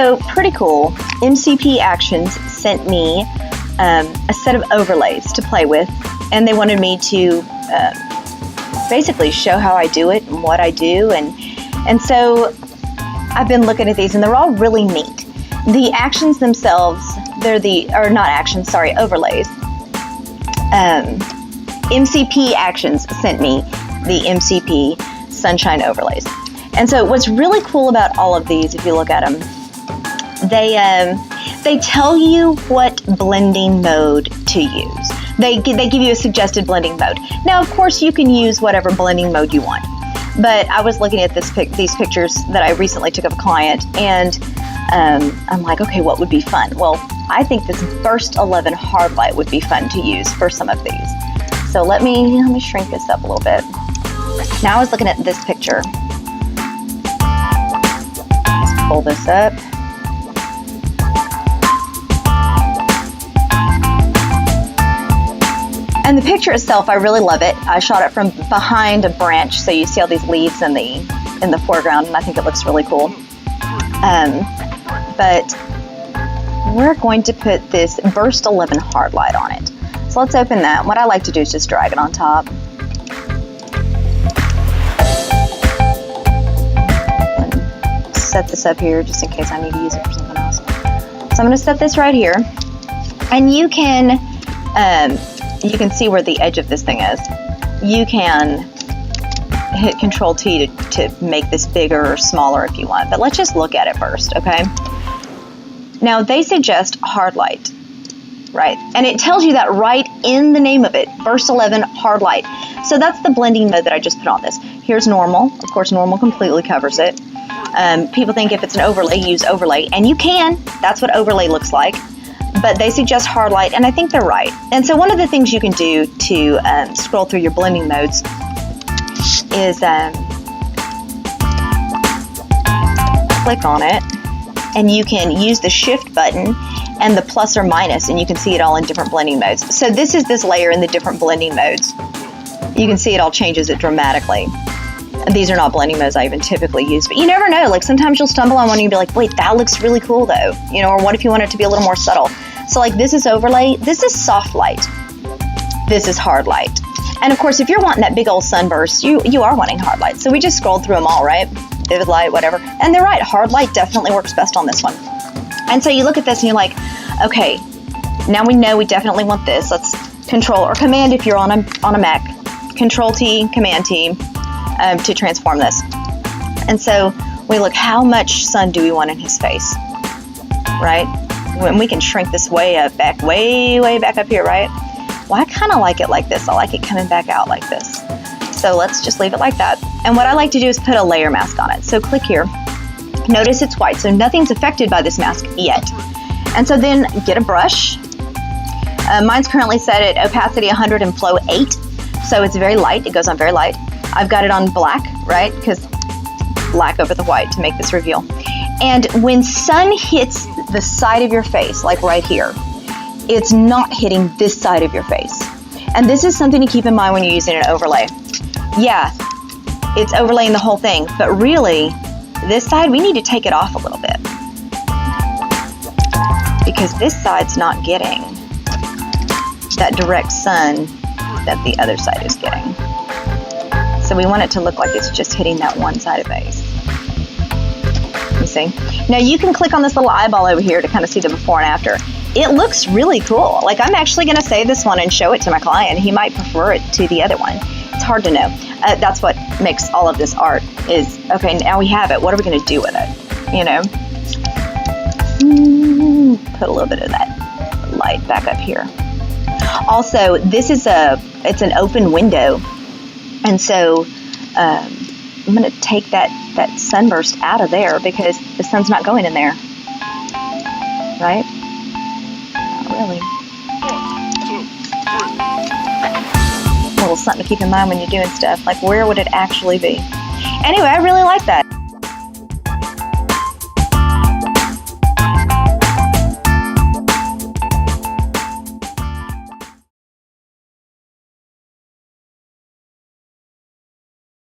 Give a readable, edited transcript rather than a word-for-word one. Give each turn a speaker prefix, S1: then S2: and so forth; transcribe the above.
S1: So pretty cool. MCP Actions sent me a set of overlays to play with, and they wanted me to basically show how I do it and what I do, and so I've been looking at these, and they're all really neat. The actions themselves, overlays. MCP Actions sent me the MCP Sunshine overlays. And so what's really cool about all of these, if you look at them, they tell you what blending mode to use. They give you a suggested blending mode. Now, of course, you can use whatever blending mode you want. But I was looking at these pictures that I recently took of a client, and I'm like, okay, what would be fun? Well, I think this Burst 11 hard light would be fun to use for some of these. So let me shrink this up a little bit. Now I was looking at this picture. Let's pull this up. And the picture itself, I really love it. I shot it from behind a branch, so you see all these leaves in the foreground, and I think it looks really cool. But we're going to put this Burst 11 hard light on it. So let's open that. What I like to do is just drag it on top. And set this up here just in case I need to use it for something else. So I'm going to set this right here, and you can see where the edge of this thing is. You can hit Control T to make this bigger or smaller if you want, but let's just look at it first, okay? Now, they suggest hard light, right? And it tells you that right in the name of it, Burst 11 hard light. So that's the blending mode that I just put on this. Here's normal. Of course, normal completely covers it. People think if it's an overlay, use overlay, and you can. That's what overlay looks like. But they suggest hard light, and I think they're right. And so one of the things you can do to scroll through your blending modes is click on it, and you can use the shift button and the plus or minus, and you can see it all in different blending modes. So this is this layer in the different blending modes. You can see it all changes it dramatically. And these are not blending modes I even typically use, but you never know. Like sometimes you'll stumble on one and you'll be like, wait, that looks really cool though. You know, or what if you want it to be a little more subtle? So like this is overlay, this is soft light, this is hard light. And of course, if you're wanting that big old sunburst, you are wanting hard light. So we just scrolled through them all, right? Vivid light, whatever. And they're right, hard light definitely works best on this one. And so you look at this and you're like, okay, now we know we definitely want this. Let's Control or Command if you're on a Mac. Control T, Command T to transform this. And so we look, how much sun do we want in his face, right? When we can shrink this way back up here, right? Well, I kind of like it like this. I like it coming back out like this. So let's just leave it like that. And what I like to do is put a layer mask on it. So click here. Notice it's white, so nothing's affected by this mask yet. And so then get a brush. Mine's currently set at opacity 100 and flow 8. So it's very light. It goes on very light. I've got it on black, right? Because black over the white to make this reveal. And when sun hits the side of your face, like right here, it's not hitting this side of your face. And this is something to keep in mind when you're using an overlay. Yeah, it's overlaying the whole thing, but really, this side, we need to take it off a little bit. Because this side's not getting that direct sun that the other side is getting. So we want it to look like it's just hitting that one side of face. You see? Now you can click on this little eyeball over here to kind of see the before and after. It looks really cool. Like I'm actually going to save this one and show it to my client. He might prefer it to the other one. It's hard to know. That's what makes all of this art is, okay, now we have it. What are we going to do with it? You know? Put a little bit of that light back up here. Also, this is it's an open window. And so I'm going to take that sunburst out of there because the sun's not going in there. Right? Not really. A little something to keep in mind when you're doing stuff. Like, where would it actually be? Anyway, I really like that.